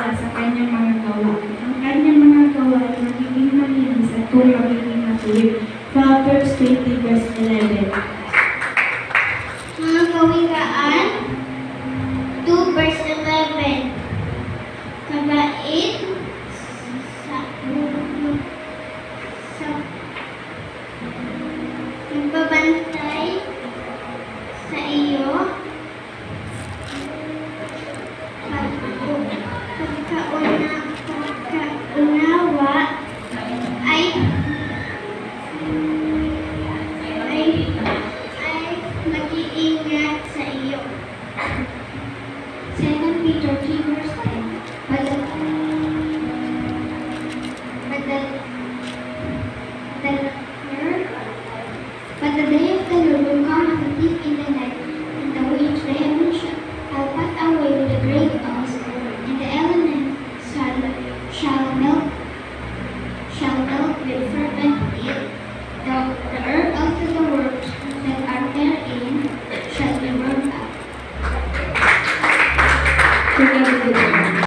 magtiwala sa kanyang mga gawa. Ang kanyang mga gawa ay magiging malinis at kung magiging matuwid. Proverbs 20 verse 11. Mga Kawikaan 2 verse 11. Kabait sa nagbabantay sa iyo, pagkaunawa ay mag-iingat sa iyo. 2 Peter 3 verse 10. Padadala